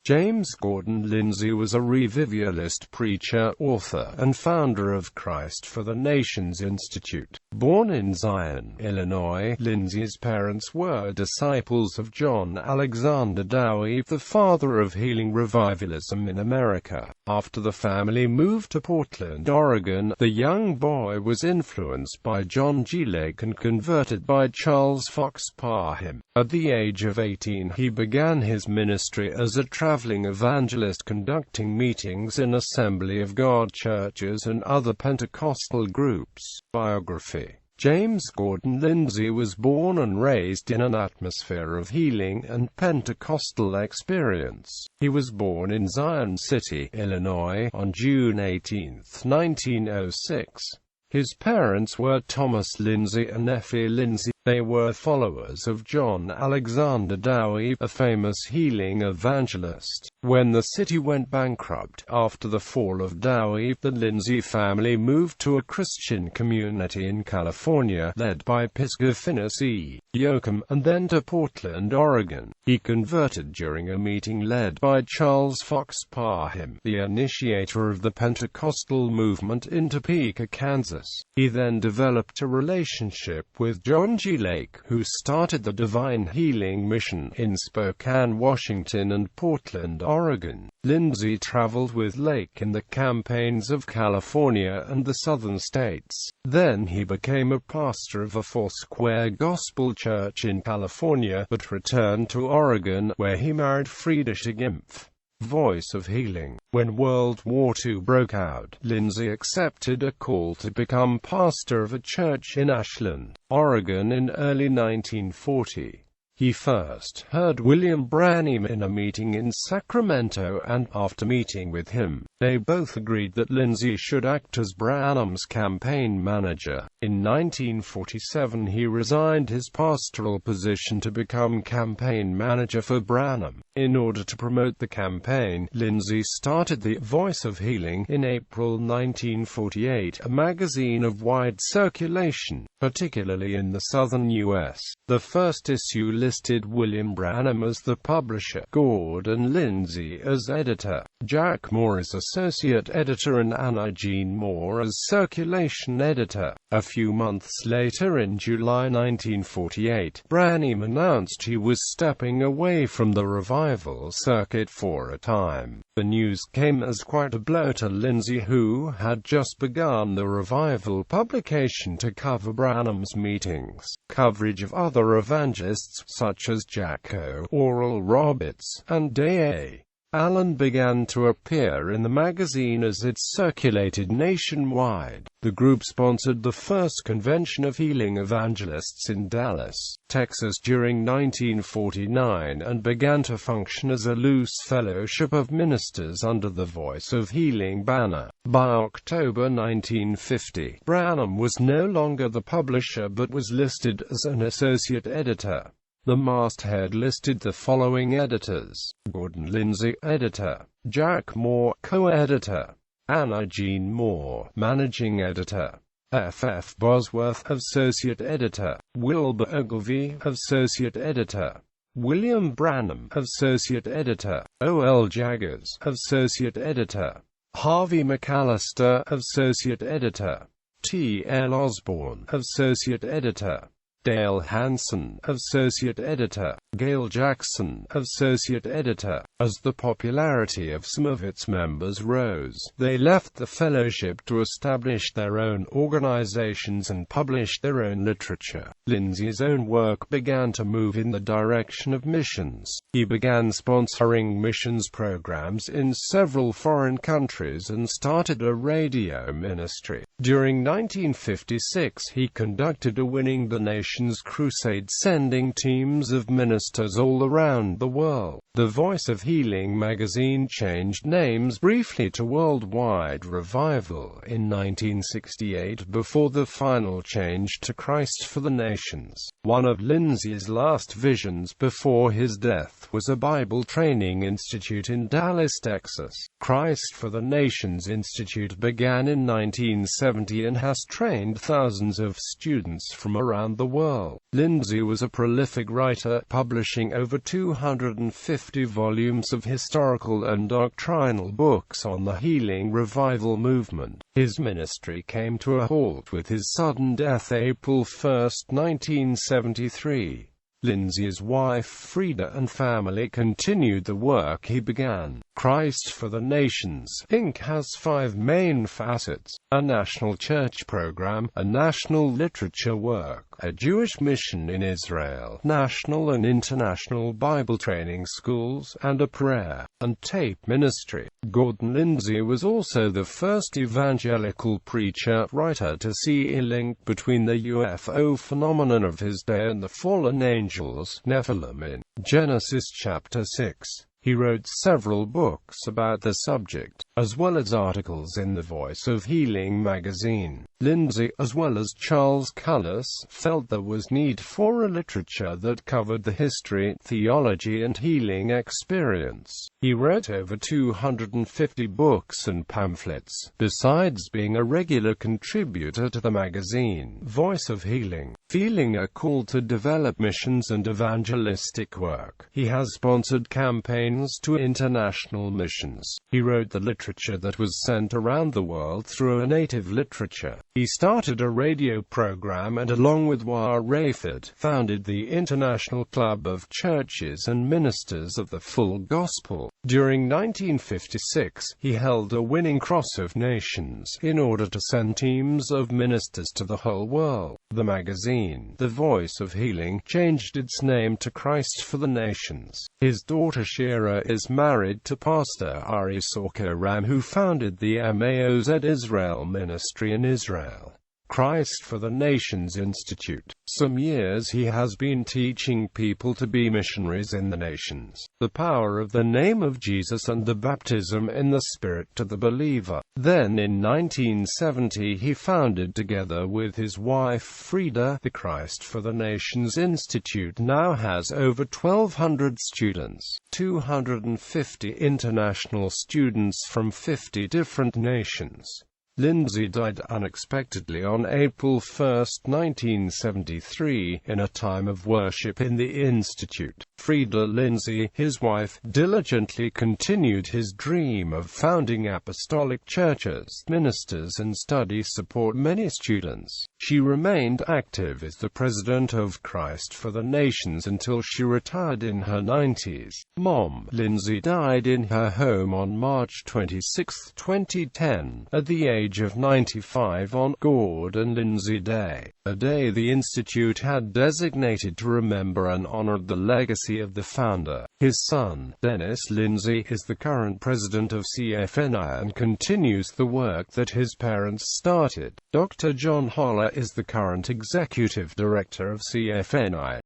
James Gordon Lindsay was a revivialist preacher, author, and founder of Christ for the Nations Institute. Born in Zion, Illinois, Lindsay's parents were disciples of John Alexander Dowie, the father of healing revivalism in America. After the family moved to Portland, Oregon, the young boy was influenced by John G.Lake and converted by Charles Fox Parham. At the age of 18, he began his ministry as a traveling evangelist, conducting meetings in Assembly of God churches and other Pentecostal groups. Biography. James Gordon Lindsay was born and raised in an atmosphere of healing and Pentecostal experience. He was born in Zion City, Illinois, on June 18, 1906. His parents were Thomas Lindsay and Effie Lindsay. They were followers of John Alexander Dowie, a famous healing evangelist. When the city went bankrupt after the fall of Dowie, the Lindsay family moved to a Christian community in California, led by Pisgah E. Yoakum, and then to Portland, Oregon. He converted during a meeting led by Charles Fox Parham, the initiator of the Pentecostal movement in Topeka, Kansas. He then developed a relationship with John G.Lake, who started the Divine Healing Mission in Spokane, Washington and Portland, Oregon. Lindsay traveled with Lake in the campaigns of California and the southern states. Then he became a pastor of a Foursquare Gospel Church in California, but returned to Oregon, where he married Frieda Gimpf. Voice of Healing. When World War II broke out, Lindsay accepted a call to become pastor of a church in Ashland, Oregon in early 1940. He first heard William Branham in a meeting in Sacramento, and, after meeting with him, they both agreed that Lindsay should act as Branham's campaign manager. In 1947 he resigned his pastoral position to become campaign manager for Branham. In order to promote the campaign, Lindsay started the Voice of Healing in April 1948, a magazine of wide circulation, particularly in the southern U.S. The first issue listed William Branham as the publisher, Gordon Lindsay as editor, Jack Moore as associate editor, and Anna Jean Moore as circulation editor. A few months later, in July 1948, Branham announced he was stepping away from the revival circuit for a time. The news came as quite a blow to Lindsay, who had just begun the revival publication to cover Branham's meetings. Coverage of other evangelists, such as Jacko, Oral Roberts, and D.A. Allen, began to appear in the magazine as it circulated nationwide. The group sponsored the first convention of healing evangelists in Dallas, Texas during 1949, and began to function as a loose fellowship of ministers under the Voice of Healing banner. By October 1950, Branham was no longer the publisher but was listed as an associate editor. The masthead listed the following editors: Gordon Lindsay, editor; Jack Moore, co-editor; Anna Jean Moore, managing editor; F. F. Bosworth, associate editor; Wilbur Ogilvie, associate editor; William Branham, associate editor; O. L. Jaggers, associate editor; Harvey McAllister, associate editor; T. L. Osborne, associate editor; Dale Hansen, associate editor; Gail Jackson, associate editor. As the popularity of some of its members rose, they left the fellowship to establish their own organizations and publish their own literature. Lindsay's own work began to move in the direction of missions. He began sponsoring missions programs in several foreign countries and started a radio ministry. During 1956, he conducted a Winning the Nations crusade, sending teams of ministers all around the world. The Voice of Healing magazine changed names briefly to Worldwide Revival in 1968 before the final change to Christ for the Nations. One of Lindsay's last visions before his death was a Bible training institute in Dallas, Texas. Christ for the Nations Institute began in 1970 and has trained thousands of students from around the world. Lindsay was a prolific writer, publishing over 250 50 volumes of historical and doctrinal books on the healing revival movement. His ministry came to a halt with his sudden death April 1, 1973. Lindsay's wife Frida and family continued the work he began. Christ for the Nations, Inc. has 5 main facets: a national church program, a national literature work, a Jewish mission in Israel, national and international Bible training schools, and a prayer and tape ministry. Gordon Lindsay was also the first evangelical preacher-writer to see a link between the UFO phenomenon of his day and the fallen angels, Nephilim, in Genesis chapter 6. He wrote several books about the subject, as well as articles in the Voice of Healing magazine. Lindsay, as well as Charles Cullis, felt there was need for a literature that covered the history, theology and healing experience. He wrote over 250 books and pamphlets, besides being a regular contributor to the magazine Voice of Healing. Feeling a call to develop missions and evangelistic work, he has sponsored campaigns to international missions. He wrote the literature that was sent around the world through a native literature. He started a radio program and, along with War Rayford, founded the International Club of Churches and Ministers of the Full Gospel. During 1956, he held a winning Cross of Nations in order to send teams of ministers to the whole world. The magazine, The Voice of Healing, changed its name to Christ for the Nations. His daughter Shira is married to Pastor Ari Sorko-Ram, who founded the Emmaus at Israel ministry in Israel. Christ for the Nations Institute. Some years he has been teaching people to be missionaries in the nations, the power of the name of Jesus and the baptism in the Spirit to the believer. Then in 1970 he founded, together with his wife Frida, the Christ for the Nations Institute. Now has over 1,200 students, 250 international students from 50 different nations. Lindsay died unexpectedly on April 1, 1973, in a time of worship in the Institute. Frida Lindsay, his wife, diligently continued his dream of founding apostolic churches, ministers and study support many students. She remained active as the president of Christ for the Nations until she retired in her 90s. Mom Lindsay died in her home on March 26, 2010, at the age of 95 on Gordon Lindsay Day, a day the Institute had designated to remember and honor the legacy of the founder. His son, Dennis Lindsay, is the current president of CFNI and continues the work that his parents started. Dr. John Holler is the current executive director of CFNI.